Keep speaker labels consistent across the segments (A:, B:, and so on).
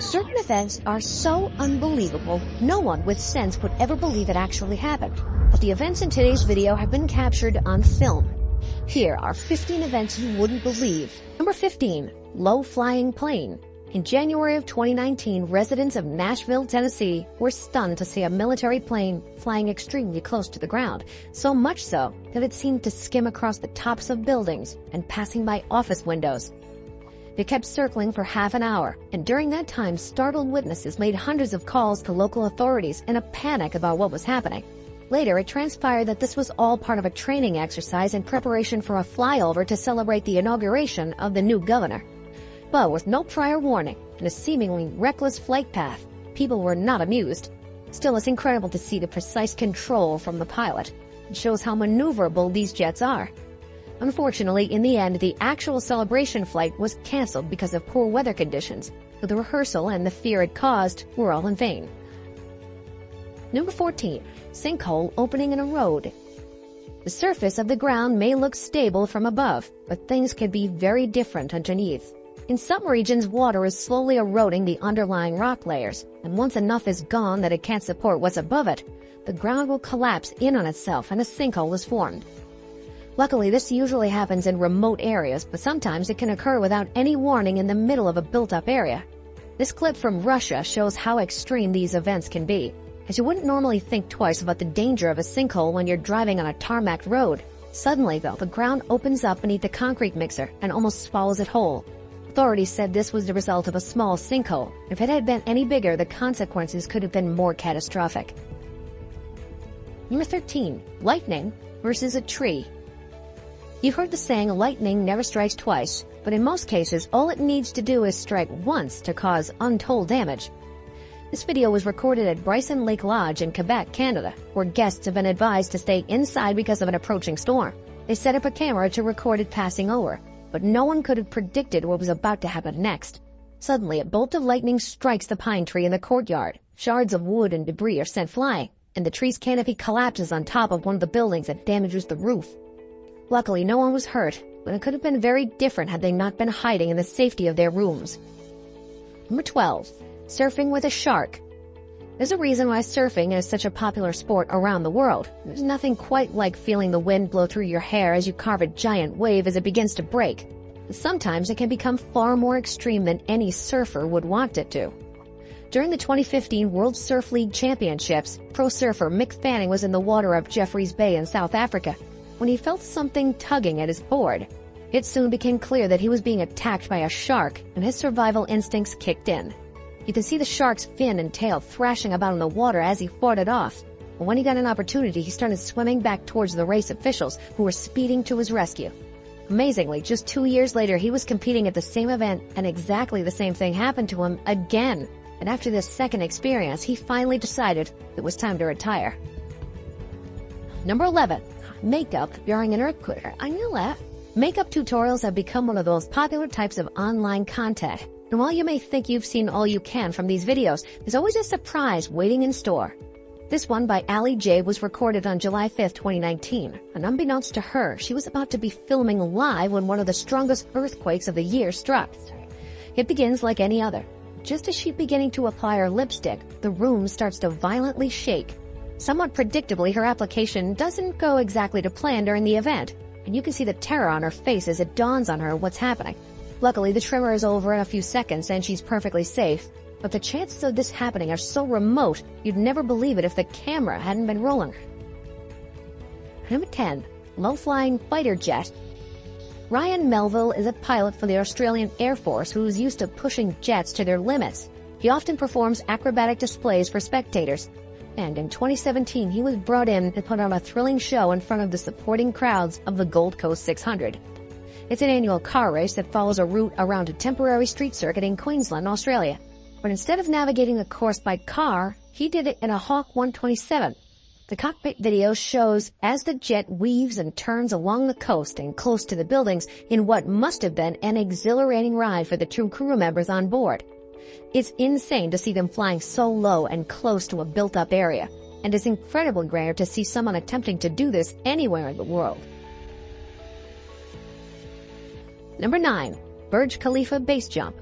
A: Certain events are so unbelievable, no one with sense would ever believe it actually happened. But the events in today's video have been captured on film. Here are 15 events you wouldn't believe. Number 15. Low-flying plane. In January of 2019, residents of Nashville, Tennessee were stunned to see a military plane flying extremely close to the ground, so much so that it seemed to skim across the tops of buildings and passing by office windows. It kept circling for half an hour, and during that time, startled witnesses made hundreds of calls to local authorities in a panic about what was happening. Later, it transpired that this was all part of a training exercise in preparation for a flyover to celebrate the inauguration of the new governor. But with no prior warning and a seemingly reckless flight path, people were not amused. Still, it's incredible to see the precise control from the pilot. It shows how maneuverable these jets are. Unfortunately, in the end, the actual celebration flight was canceled because of poor weather conditions, so the rehearsal and the fear it caused were all in vain. Number 14. Sinkhole opening in a road. The surface of the ground may look stable from above, but things can be very different underneath. In some regions, water is slowly eroding the underlying rock layers, and once enough is gone that it can't support what's above it, the ground will collapse in on itself and a sinkhole is formed. Luckily, this usually happens in remote areas, but sometimes it can occur without any warning in the middle of a built-up area. This clip from Russia shows how extreme these events can be, as you wouldn't normally think twice about the danger of a sinkhole when you're driving on a tarmac road. Suddenly, though, the ground opens up beneath the concrete mixer and almost swallows it whole. Authorities said this was the result of a small sinkhole. If it had been any bigger, the consequences could have been more catastrophic. Number 13. Lightning versus a tree. You've heard the saying, lightning never strikes twice, but in most cases, all it needs to do is strike once to cause untold damage. This video was recorded at Bryson Lake Lodge in Quebec, Canada, where guests have been advised to stay inside because of an approaching storm. They set up a camera to record it passing over, but no one could have predicted what was about to happen next. Suddenly, a bolt of lightning strikes the pine tree in the courtyard. Shards of wood and debris are sent flying, and the tree's canopy collapses on top of one of the buildings and damages the roof. Luckily, no one was hurt, but it could have been very different had they not been hiding in the safety of their rooms. Number 12. Surfing with a shark. There's a reason why surfing is such a popular sport around the world. There's nothing quite like feeling the wind blow through your hair as you carve a giant wave as it begins to break. But sometimes it can become far more extreme than any surfer would want it to. During the 2015 World Surf League Championships, pro surfer Mick Fanning was in the water of Jeffreys Bay in South Africa when he felt something tugging at his board. It soon became clear that he was being attacked by a shark, and his survival instincts kicked in. You could see the shark's fin and tail thrashing about in the water as he fought it off. But when he got an opportunity, he started swimming back towards the race officials, who were speeding to his rescue. Amazingly, just 2 years later, he was competing at the same event, and exactly the same thing happened to him again. And after this second experience, he finally decided it was time to retire. Number 11. Makeup during an earthquake. I knew that. Makeup tutorials have become one of those popular types of online content. And while you may think you've seen all you can from these videos, there's always a surprise waiting in store. This one by Ali J was recorded on July 5, 2019. And unbeknownst to her, she was about to be filming live when one of the strongest earthquakes of the year struck. It begins like any other. Just as she's beginning to apply her lipstick, the room starts to violently shake. Somewhat predictably, her application doesn't go exactly to plan during the event, and you can see the terror on her face as it dawns on her what's happening. Luckily, the tremor is over in a few seconds and she's perfectly safe, but the chances of this happening are so remote you'd never believe it if the camera hadn't been rolling. Number 10. Low-flying fighter jet. Ryan Melville is a pilot for the Australian Air Force who's used to pushing jets to their limits. He often performs acrobatic displays for spectators, and in 2017 he was brought in to put on a thrilling show in front of the supporting crowds of the Gold Coast 600. It's an annual car race that follows a route around a temporary street circuit in Queensland, Australia. But instead of navigating the course by car, he did it in a Hawk 127. The cockpit video shows as the jet weaves and turns along the coast and close to the buildings in what must have been an exhilarating ride for the two crew members on board. It's insane to see them flying so low and close to a built-up area, and it's incredibly rare to see someone attempting to do this anywhere in the world. Number 9. Burge Khalifa base jump.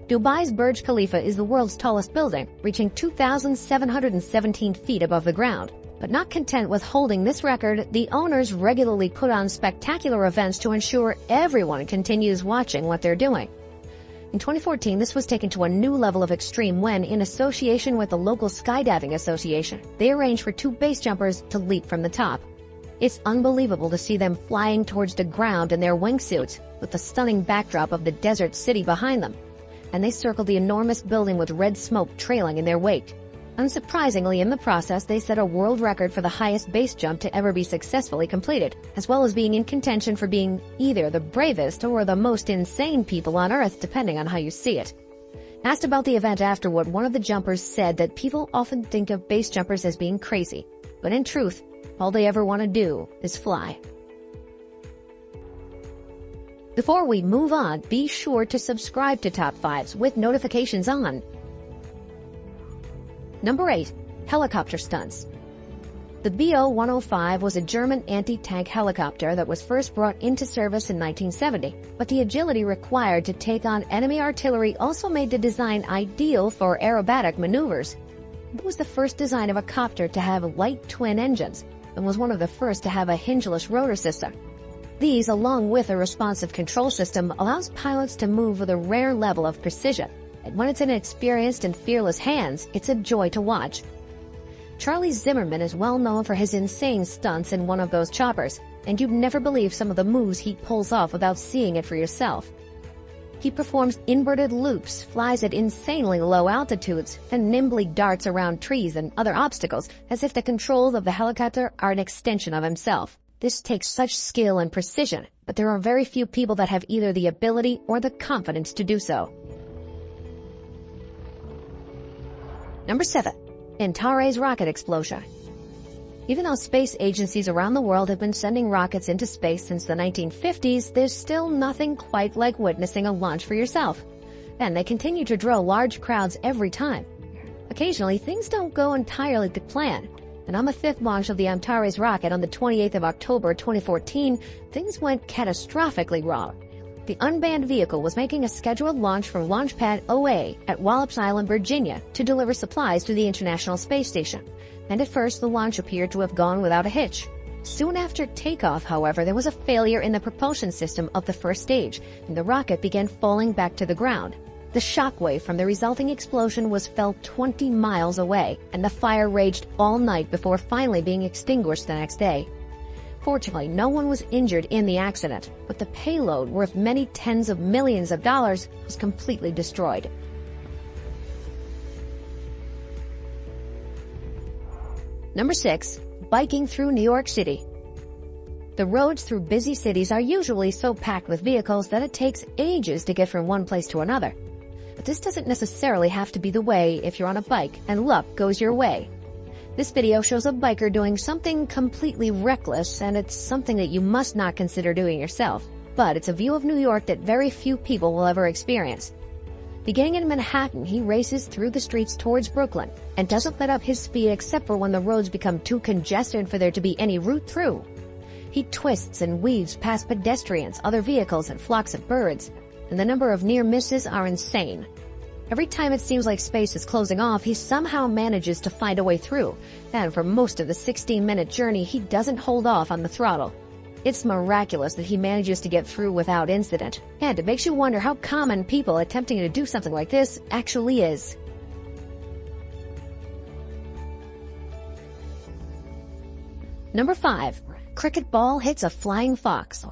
A: Dubai's Burge Khalifa is the world's tallest building, reaching 2,717 feet above the ground. But not content with holding this record, the owners regularly put on spectacular events to ensure everyone continues watching what they're doing. In 2014, this was taken to a new level of extreme when, in association with the local skydiving association, they arranged for 2 base jumpers to leap from the top. It's unbelievable to see them flying towards the ground in their wingsuits, with the stunning backdrop of the desert city behind them. And they circled the enormous building with red smoke trailing in their wake. Unsurprisingly, in the process, they set a world record for the highest base jump to ever be successfully completed, as well as being in contention for being either the bravest or the most insane people on Earth, depending on how you see it. Asked about the event afterward, one of the jumpers said that people often think of base jumpers as being crazy, but in truth, all they ever want to do is fly. Before we move on, be sure to subscribe to Top 5s with notifications on. Number 8. Helicopter stunts. The BO-105 was a German anti-tank helicopter that was first brought into service in 1970, but the agility required to take on enemy artillery also made the design ideal for aerobatic maneuvers. It was the first design of a copter to have light twin engines, and was one of the first to have a hingeless rotor system. These, along with a responsive control system, allows pilots to move with a rare level of precision. And when it's in experienced and fearless hands, it's a joy to watch. Charlie Zimmerman is well known for his insane stunts in one of those choppers, and you'd never believe some of the moves he pulls off without seeing it for yourself. He performs inverted loops, flies at insanely low altitudes, and nimbly darts around trees and other obstacles as if the controls of the helicopter are an extension of himself. This takes such skill and precision, but there are very few people that have either the ability or the confidence to do so. Number 7. Antares rocket explosion. Even though space agencies around the world have been sending rockets into space since the 1950s, there's still nothing quite like witnessing a launch for yourself. And they continue to draw large crowds every time. Occasionally, things don't go entirely to plan. And on the 5th launch of the Antares rocket on the 28th of October 2014, things went catastrophically wrong. The unmanned vehicle was making a scheduled launch from Launch Pad OA at Wallops Island, Virginia, to deliver supplies to the International Space Station. And at first, the launch appeared to have gone without a hitch. Soon after takeoff, however, there was a failure in the propulsion system of the first stage, and the rocket began falling back to the ground. The shockwave from the resulting explosion was felt 20 miles away, and the fire raged all night before finally being extinguished the next day. Fortunately, no one was injured in the accident, but the payload, worth many tens of millions of dollars, was completely destroyed. Number 6. Biking through New York City. The roads through busy cities are usually so packed with vehicles that it takes ages to get from one place to another. But this doesn't necessarily have to be the way if you're on a bike and luck goes your way. This video shows a biker doing something completely reckless, and it's something that you must not consider doing yourself. But it's a view of New York that very few people will ever experience. Beginning in Manhattan, he races through the streets towards Brooklyn and doesn't let up his speed except for when the roads become too congested for there to be any route through. He twists and weaves past pedestrians, other vehicles, and flocks of birds, and the number of near misses are insane. Every time it seems like space is closing off, he somehow manages to find a way through, and for most of the 16-minute journey, he doesn't hold off on the throttle. It's miraculous that he manages to get through without incident, and it makes you wonder how common people attempting to do something like this actually is. Number 5. Cricket ball hits a flying fox.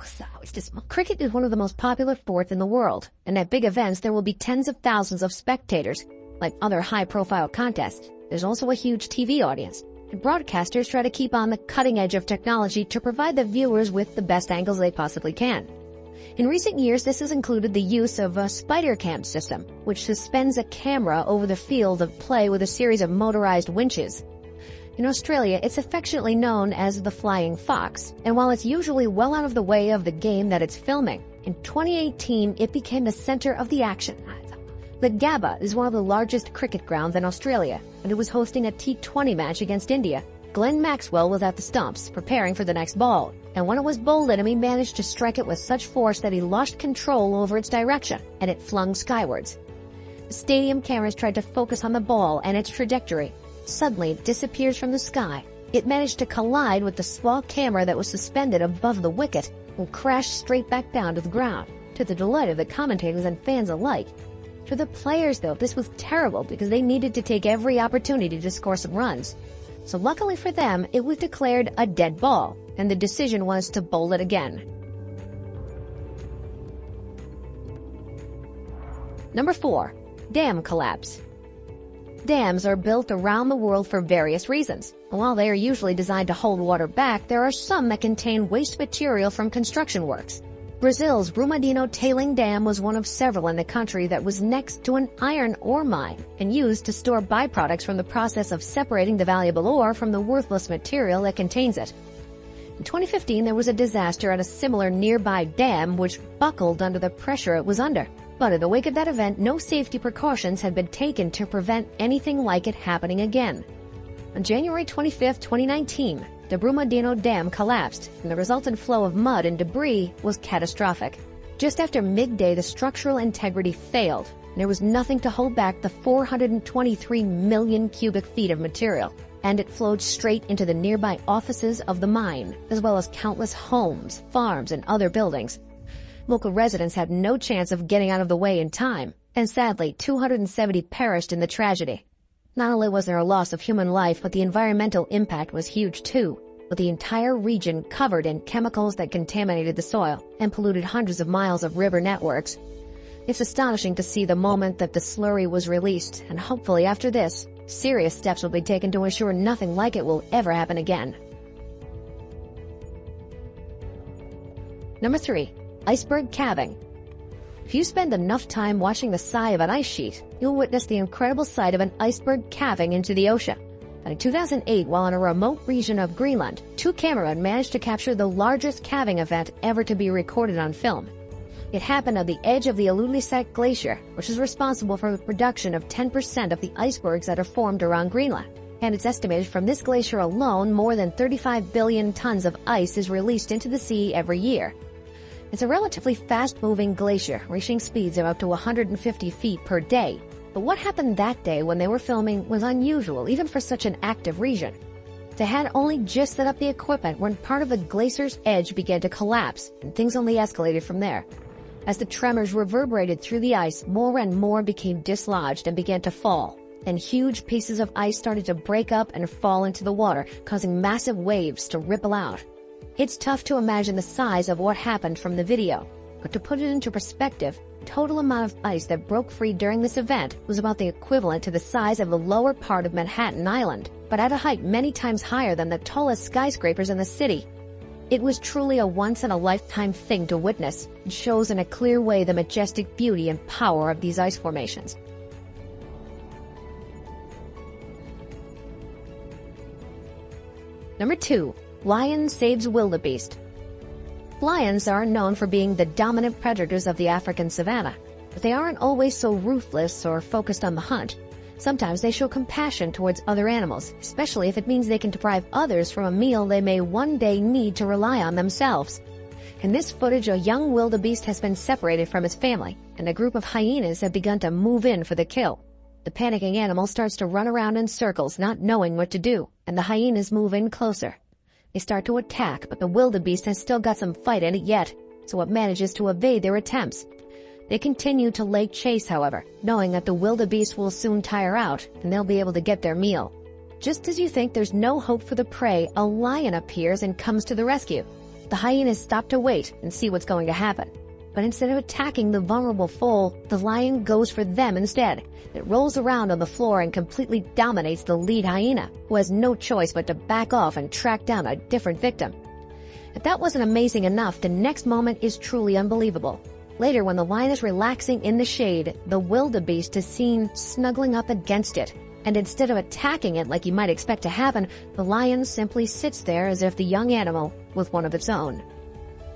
A: Cricket is one of the most popular sports in the world, and at big events there will be tens of thousands of spectators. Like other high-profile contests, there's also a huge TV audience, and broadcasters try to keep on the cutting edge of technology to provide the viewers with the best angles they possibly can. In recent years, this has included the use of a spider cam system, which suspends a camera over the field of play with a series of motorized winches. In Australia, it's affectionately known as the flying fox, and while it's usually well out of the way of the game that it's filming, in 2018 it became the center of the action. The Gabba is one of the largest cricket grounds in Australia, and it was hosting a T20 match against India. Glenn Maxwell was at the stumps, preparing for the next ball, and when it was bowled at him, he managed to strike it with such force that he lost control over its direction, and it flung skywards. Stadium cameras tried to focus on the ball and its trajectory. Suddenly, it disappears from the sky. It managed to collide with the small camera that was suspended above the wicket and crashed straight back down to the ground, to the delight of the commentators and fans alike. For the players, though, this was terrible because they needed to take every opportunity to score some runs. So luckily for them, it was declared a dead ball, and the decision was to bowl it again. Number 4. Dam collapse. Dams are built around the world for various reasons. While they are usually designed to hold water back, there are some that contain waste material from construction works. Brazil's Brumadinho tailing dam was one of several in the country that was next to an iron ore mine and used to store byproducts from the process of separating the valuable ore from the worthless material that contains it. In 2015, there was a disaster at a similar nearby dam which buckled under the pressure it was under. But in the wake of that event, no safety precautions had been taken to prevent anything like it happening again. On January 25, 2019, the Brumadinho Dam collapsed, and the resultant flow of mud and debris was catastrophic. Just after midday, the structural integrity failed, and there was nothing to hold back the 423 million cubic feet of material, and it flowed straight into the nearby offices of the mine, as well as countless homes, farms, and other buildings. Local residents had no chance of getting out of the way in time, and sadly, 270 perished in the tragedy. Not only was there a loss of human life, but the environmental impact was huge too, with the entire region covered in chemicals that contaminated the soil and polluted hundreds of miles of river networks. It's astonishing to see the moment that the slurry was released, and hopefully after this, serious steps will be taken to ensure nothing like it will ever happen again. Number 3. Iceberg calving. If you spend enough time watching the side of an ice sheet, you'll witness the incredible sight of an iceberg calving into the ocean. And in 2008, while in a remote region of Greenland, 2 cameramen managed to capture the largest calving event ever to be recorded on film. It happened on the edge of the Ilulissat Glacier, which is responsible for the production of 10% of the icebergs that are formed around Greenland. And it's estimated from this glacier alone, more than 35 billion tons of ice is released into the sea every year. It's a relatively fast-moving glacier, reaching speeds of up to 150 feet per day. But what happened that day when they were filming was unusual, even for such an active region. They had only just set up the equipment when part of the glacier's edge began to collapse, and things only escalated from there. As the tremors reverberated through the ice, more and more became dislodged and began to fall. And huge pieces of ice started to break up and fall into the water, causing massive waves to ripple out. It's tough to imagine the size of what happened from the video, but to put it into perspective, the total amount of ice that broke free during this event was about the equivalent to the size of the lower part of Manhattan Island, but at a height many times higher than the tallest skyscrapers in the city. It was truly a once-in-a-lifetime thing to witness. It shows in a clear way the majestic beauty and power of these ice formations. Number 2. Lion saves wildebeest. Lions are known for being the dominant predators of the African savanna, but they aren't always so ruthless or focused on the hunt. Sometimes they show compassion towards other animals, especially if it means they can deprive others from a meal they may one day need to rely on themselves. In this footage, a young wildebeest has been separated from its family, and a group of hyenas have begun to move in for the kill. The panicking animal starts to run around in circles, not knowing what to do, and the hyenas move in closer. They start to attack, but the wildebeest has still got some fight in it yet, so it manages to evade their attempts. They continue to lay chase, however, knowing that the wildebeest will soon tire out, and they'll be able to get their meal. Just as you think there's no hope for the prey, a lion appears and comes to the rescue. The hyenas stop to wait and see what's going to happen. But instead of attacking the vulnerable foal, the lion goes for them instead. It rolls around on the floor and completely dominates the lead hyena, who has no choice but to back off and track down a different victim. If that wasn't amazing enough, the next moment is truly unbelievable. Later, when the lion is relaxing in the shade, the wildebeest is seen snuggling up against it. And instead of attacking it like you might expect to happen, the lion simply sits there as if the young animal was one of its own.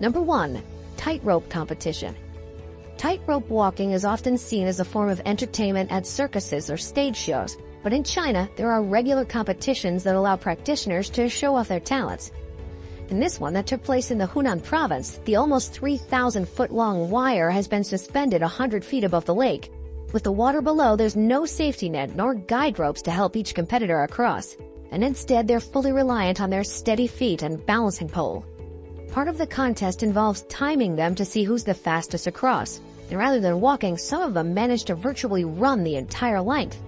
A: Number 1. Tightrope competition. Tightrope walking is often seen as a form of entertainment at circuses or stage shows, but in China, there are regular competitions that allow practitioners to show off their talents. In this one that took place in the Hunan province, the almost 3,000-foot-long wire has been suspended 100 feet above the lake. With the water below, there's no safety net nor guide ropes to help each competitor across, and instead they're fully reliant on their steady feet and balancing pole. Part of the contest involves timing them to see who's the fastest across, and rather than walking, some of them manage to virtually run the entire length.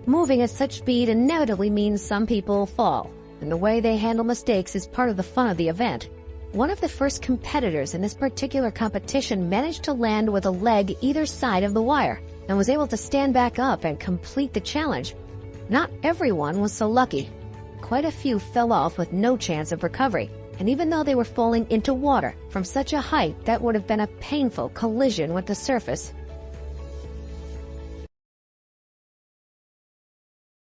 A: Moving at such speed inevitably means some people fall, and the way they handle mistakes is part of the fun of the event. One of the first competitors in this particular competition managed to land with a leg either side of the wire, and was able to stand back up and complete the challenge. Not everyone was so lucky. Quite a few fell off with no chance of recovery, and even though they were falling into water from such a height that would have been a painful collision with the surface,